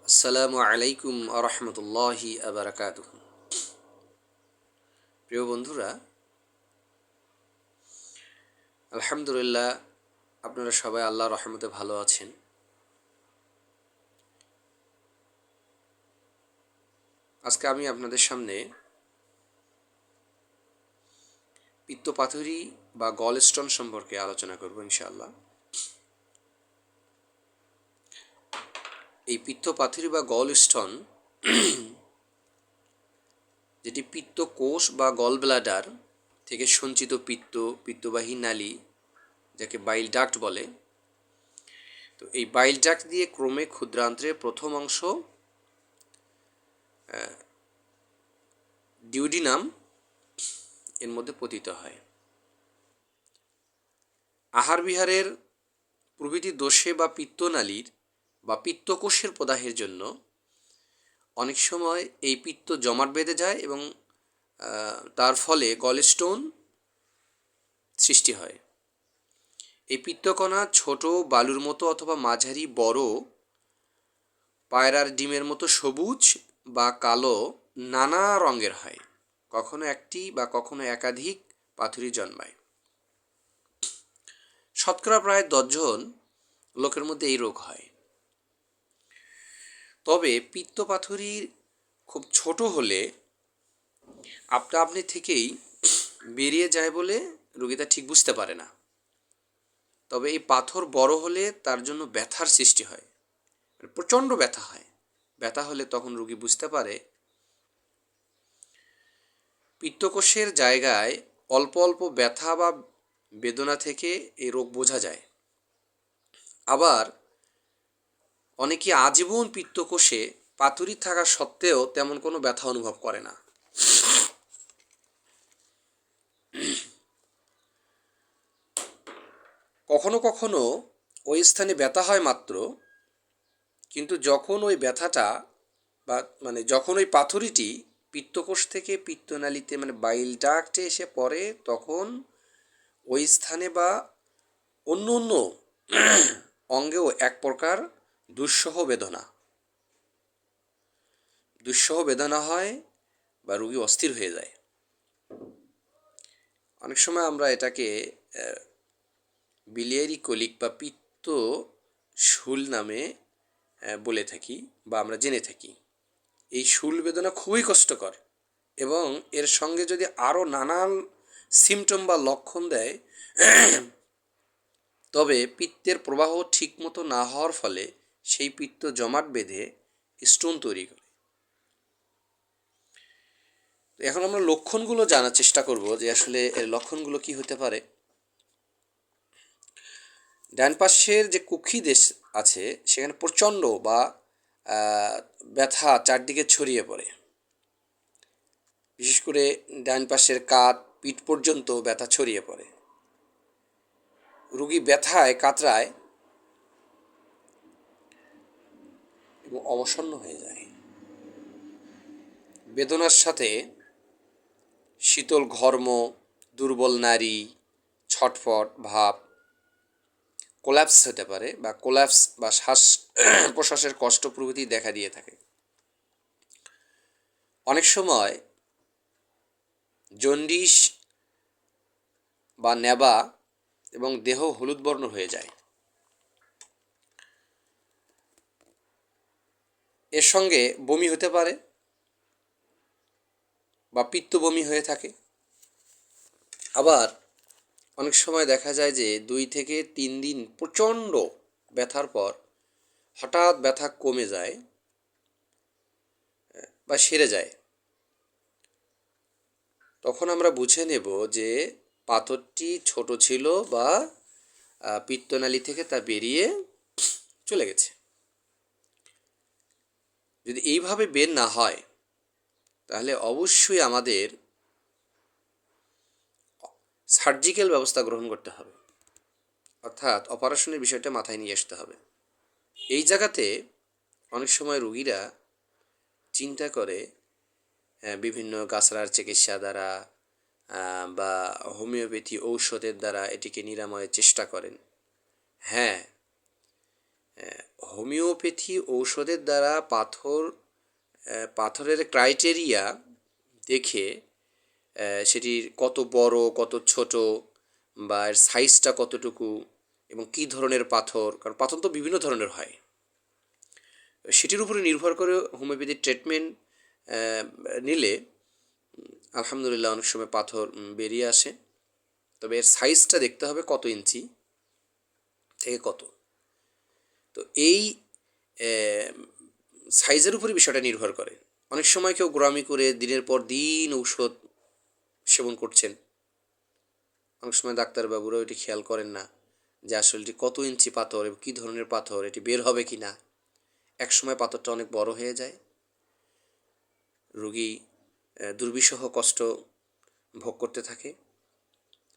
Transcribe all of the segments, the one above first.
আসসালামু আলাইকুম আরহামতুল্লাহি আবরাকাতুহ। প্রিয় বন্ধুরা, আলহামদুলিল্লাহ আপনারা সবাই আল্লাহর রহমতে ভালো আছেন। আজকে আমি আপনাদের সামনে পিত্তপাথড়ী বা গলস্টোন সম্পর্কে আলোচনা করব ইনশাআল্লাহ। এই পিত্তপাথড়ী বা গলস্টোন যেটি পিত্তকোষ বা গল ব্লাডার থেকে সঞ্চিত পিত্তবাহী নালী, যাকে বাইল ডাক্ট বলে। তো এই বাইল ডাক্ট দিয়ে ক্রমে ক্ষুদ্রান্ত্রের প্রথম অংশ ডিউডিনাম এর মধ্যে পতিত হয়। আহার বিহারের প্রভৃতি দোষে বা পিত্তনালীর বা পিত্তকোষের প্রদাহের জন্য অনেক সময় এই পিত্ত জমাট বেঁধে যায় এবং তার ফলে গলস্টোন সৃষ্টি হয়। এই পিত্তকণা ছোট বালুর মতো অথবা মাঝারি বড়, পায়রার ডিমের মতো সবুজ বা কালো নানা রঙের হয়। কখনো একটি বা কখনো একাধিক পাথুরে জন্মায়। শতকরা প্রায় 10 জন লোকের মধ্যে এই রোগ হয়। তবে পিত্তপাথড়ী খুব ছোট হলে আপনি থেকেই বেরিয়ে যায় বলে রোগী তা ঠিক বুঝতে পারে না। তবে এই পাথর বড় হলে তার জন্য ব্যথার সৃষ্টি হয়, প্রচণ্ড ব্যথা হয়। ব্যথা হলে তখন রোগী বুঝতে পারে পিত্তকোষের জায়গায় অল্প অল্প ব্যথা বা বেদনা থেকে এই রোগ বোঝা যায়। আবার অনেকে আজীবন পিত্তকোষে পাথুরে থাকা সত্ত্বেও তেমন কোনো ব্যথা অনুভব করে না। কখনো কখনো ওই স্থানে ব্যথা হয় মাত্র, কিন্তু যখন ওই ব্যথাটা যখন ওই পাথুরিটি পিত্তকোষ থেকে পিত্তনালীতে বাইল ডাক্টে এসে পড়ে, তখন ওই স্থানে বা অন্য অন্য অঙ্গেও এক প্রকার দুঃসহ বেদনা হয় বা রোগী অস্থির হয়ে যায়। অনেক সময় আমরা এটাকে বিলিয়ারি কোলিক বা পিত্ত শুল নামে বলে থাকি বা আমরা জেনে থাকি। এই শুল বেদনা খুবই কষ্টকর এবং এর সঙ্গে যদি আরও নানান সিমটম বা লক্ষণ দেয়, তবে পিত্তের প্রবাহ ঠিকমতো না হওয়ার ফলে সেই পিত্ত জমাট বেঁধে স্টোন তৈরি করে। এখন আমরা লক্ষণগুলো জানার চেষ্টা করব যে আসলে এর লক্ষণগুলো কি হতে পারে। ডান পাশের যে কুক্ষি দেশ আছে সেখানে প্রচণ্ড বা ব্যথা চারদিকে ছড়িয়ে পড়ে। বিশেষ করে ডান পাশের কাঁধ পিঠ পর্যন্ত ব্যথা ছড়িয়ে পড়ে। রোগী ব্যথায় কাতরায় এবং অবসন্ন হয়ে যায়। বেদনার সাথে শীতল ঘর্ম, দুর্বল নাড়ি, ছটফট ভাব, কোল্যাপস হতে পারে বা কোল্যাপস বা শ্বাস প্রশ্বাসের কষ্ট প্রভৃতি দেখা দিয়ে থাকে। অনেক সময় জন্ডিস বা নেবা এবং দেহ হলুদ বর্ণ হয়ে যায়। এর সঙ্গে বমি হতে পারে বা পিত্ত বমি হয়ে থাকে। আবার অনেক সময় দেখা যায় যে 2 থেকে 3 দিন প্রচণ্ড ব্যথার পর হঠাৎ ব্যথা কমে যায় বা সেরে যায়। তখন আমরা বুঝে নেব যে পাথরটি ছোট ছিল বা পিত্তনালী থেকে তা বেরিয়ে চলে গেছে। যদি এইভাবে বের না হয় তাহলে অবশ্যই আমাদের সার্জিক্যাল ব্যবস্থা গ্রহণ করতে হবে, অর্থাৎ অপারেশনের বিষয়টা মাথায় নিয়ে আসতে হবে। এই জায়গাতে অনেক সময় রোগীরা চিন্তা করে বিভিন্ন গাছড়ার চিকিৎসা দ্বারা বা হোমিওপ্যাথি ঔষধের দ্বারা এটিকে নিরাময়ের চেষ্টা করেন। হ্যাঁ, হোমিওপ্যাথি ঔষধের দ্বারা পাথরের ক্রাইটেরিয়া দেখে সেটির কত বড় কত ছোট বা এর সাইজটা কতটুকু এবং কী ধরনের পাথর, কারণ পাথর তো বিভিন্ন ধরনের হয়, সেটির উপরে নির্ভর করে হোমিওপ্যাথির ট্রিটমেন্ট নিলে আলহামদুলিল্লাহ অনেক সময় পাথর বেরিয়ে আসে। তবে এর সাইজটা দেখতে হবে কত ইঞ্চি থেকে কত। তো এই সাইজের উপরে বিষয়টা নির্ভর করে। অনেক সময় কেউ গোড়ামি করে দিনের পর দিন ঔষধ সেবন করছেন, অনেক সময় ডাক্তারবাবুরাও এটি খেয়াল করেন না যে আসলে এটি কত ইঞ্চি পাথর এবং কী ধরনের পাথর, এটি বের হবে কি না। এক সময় পাথরটা অনেক বড় হয়ে যায়, রোগী দুর্বিষহ কষ্ট ভোগ করতে থাকে,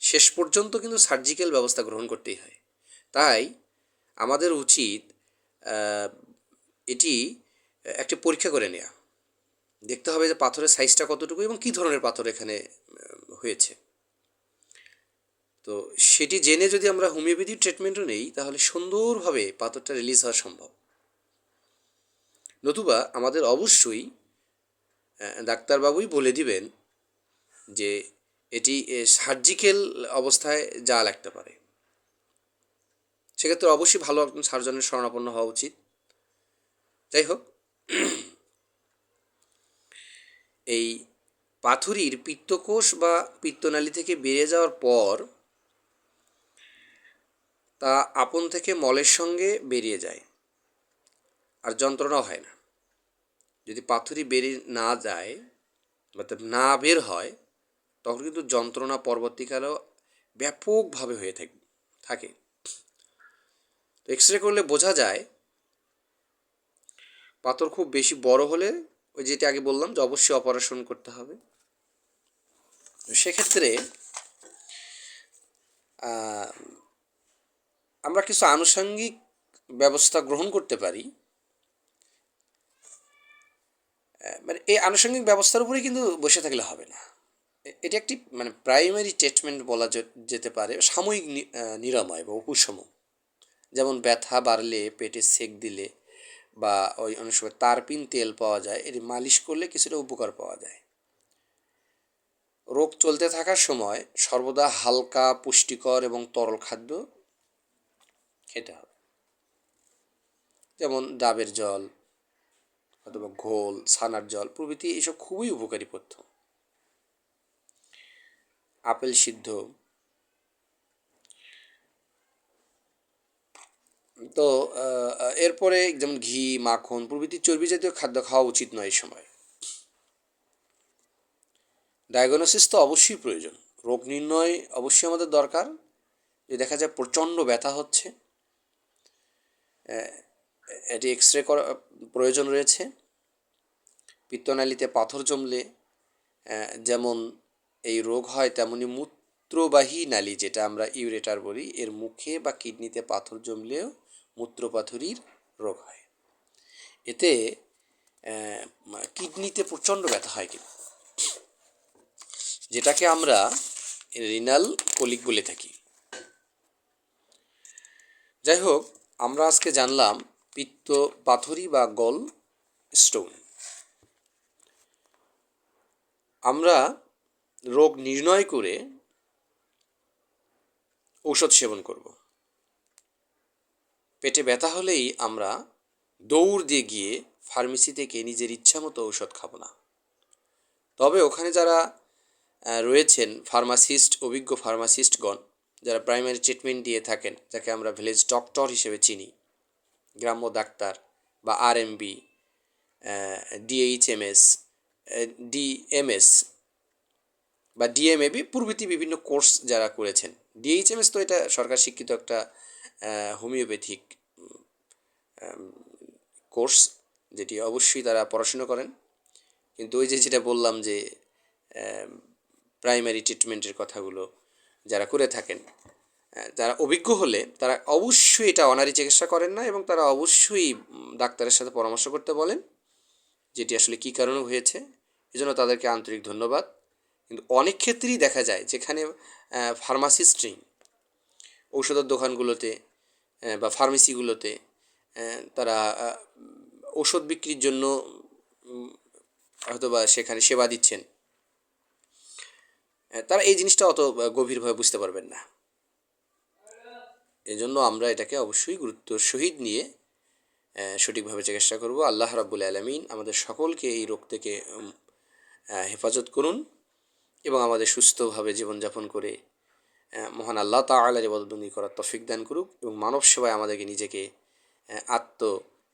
শেষ পর্যন্ত কিন্তু সার্জিক্যাল ব্যবস্থা গ্রহণ করতেই হয়। তাই আমাদের উচিত এটি একটা পরীক্ষা করে নেওয়া, দেখতে হবে যে পাথরের সাইজটা কতটুকু এবং কী ধরনের পাথর এখানে হয়েছে। তো সেটি জেনে যদি আমরা হোমিওপ্যাথি ট্রিটমেন্টও নেই তাহলে সুন্দরভাবে পাথরটা রিলিজ হওয়া সম্ভব। নতুবা আমাদের অবশ্যই ডাক্তারবাবুই বলে দিবেন যে এটি সার্জিক্যাল অবস্থায় যা লাগতে পারে। সেক্ষেত্রে অবশ্যই ভালো একজন সার্জনের শরণাপন্ন হওয়া উচিত। যাই হোক, এই পাথুরির পিত্তকোষ বা পিত্তনালী থেকে বেরিয়ে যাওয়ার পর তা আপন থেকে মলের সঙ্গে বেরিয়ে যায়, আর যন্ত্রণাও হয় না। যদি পাথুরি বেরিয়ে না যায় অর্থাৎ না বের হয় তখন কিন্তু যন্ত্রণা পরবর্তীকালেও ব্যাপকভাবে হয়ে থাকে। তো এক্স রে করলে বোঝা যায় পাথর খুব বেশি বড় হলে ওই যেটা আগে বললাম যে অবশ্যই অপারেশন করতে হবে। সেক্ষেত্রে আমরা কিছু আনুষঙ্গিক ব্যবস্থা গ্রহণ করতে পারি। মানে এই আনুষঙ্গিক ব্যবস্থার উপরেই কিন্তু বসে থাকলে হবে না। এটি একটি মানে প্রাইমারি ট্রিটমেন্ট বলা যেতে পারে, সাময়িক নিরাময় বা উপশম। যেমন ব্যথা বাড়লে পেটে সেক দিলে বা ওই অনেক সময় তারপিন তেল পাওয়া যায়, এটি মালিশ করলে কিছুটা উপকার পাওয়া যায়। রোগ চলতে থাকার সময় সর্বদা হালকা পুষ্টিকর এবং তরল খাদ্য খেতে হবে, যেমন ডাবের জল অথবা ঘোল, ছানার জল প্রভৃতি, এসব খুবই উপকারী পথ্য। আপেল সিদ্ধ। তো এরপরে যেমন ঘি, মাখন প্রভৃতি চর্বি জাতীয় খাদ্য খাওয়া উচিত নয় এই সময়। ডায়াগনোসিস তো অবশ্যই প্রয়োজন, রোগ নির্ণয় অবশ্যই আমাদের দরকার। যে দেখা যায় প্রচণ্ড ব্যথা হচ্ছে, এটি এক্স রে করা প্রয়োজন রয়েছে। পিত্তনালীতে পাথর জমলে যেমন এই রোগ হয়, তেমনি মূত্রবাহী নালী যেটা আমরা ইউরেটার বলি, এর মুখে বা কিডনিতে পাথর জমলেও মূত্রপাথুরির রোগ হয়। এতে কিডনিতে প্রচণ্ড ব্যথা হয় কিন্তু, যেটাকে আমরা রিনাল কোলিক বলে থাকি। যাই হোক, আমরা আজকে জানলাম পিত্ত পাথরি বা গল স্টোন। আমরা রোগ নির্ণয় করে ঔষধ সেবন করব। পেটে ব্যথা হলেই আমরা দৌড় দিয়ে গিয়ে ফার্মেসি থেকে নিজের ইচ্ছা মতো ঔষধ খাবো না। তবে ওখানে যারা রয়েছেন ফার্মাসিস্ট, অভিজ্ঞ ফার্মাসিস্টগণ, যারা প্রাইমারি ট্রিটমেন্ট দিয়ে থাকেন, যাকে আমরা ভিলেজ ডক্টর হিসেবে চিনি, গ্রাম্য ডাক্তার বা আরএমবি, ডিএইচএমএস, ডিএমএস বা ডিএমএবি প্রভৃতি বিভিন্ন কোর্স যারা করেছেন। ডিএইচএমএস তো এটা সরকার স্বীকৃত একটা হোমিওপ্যাথিক কোর্স, যেটি অবশ্যই তারা পড়াশুনো করেন। কিন্তু ওই যে যেটা বললাম যে প্রাইমারি ট্রিটমেন্টের কথাগুলো যারা করে থাকেন, যারা অভিজ্ঞ হলে তারা অবশ্যই এটা অনারি চিকিৎসা করেন না, এবং তারা অবশ্যই ডাক্তারের সাথে পরামর্শ করতে বলেন যেটি আসলে কী কারণে হয়েছে। এজন্য তাদেরকে আন্তরিক ধন্যবাদ। কিন্তু অনেক ক্ষেত্রেই দেখা যায় যেখানে ফার্মাসিস্ট নেই, ঔষধের দোকানগুলোতে বা ফার্মেসিগুলোতে তারা ঔষধ বিক্রির জন্য হয়তোবা সেখানে সেবা দিচ্ছেন, তারা এই জিনিসটা অত গভীরভাবে বুঝতে পারবেন না। এজন্য আমরা এটাকে অবশ্যই গুরুত্বর সহিত নিয়ে সঠিকভাবে চিকিৎসা করব। আল্লাহ রাব্বুল আলামিন আমাদের সকলকে এই রোগ থেকে হেফাজত করুন এবং আমাদের সুস্থভাবে জীবনযাপন করে মহান আল্লাহ তাআলার ইবাদতবন্দি করার তৌফিক দান করুক এবং মানব সেবায় আমাদেরকে নিজেকে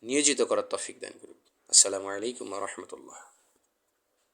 নিয়োজিত করার তৌফিক দান করুক। আসসালামু আলাইকুম ওয়া রাহমাতুল্লাহ।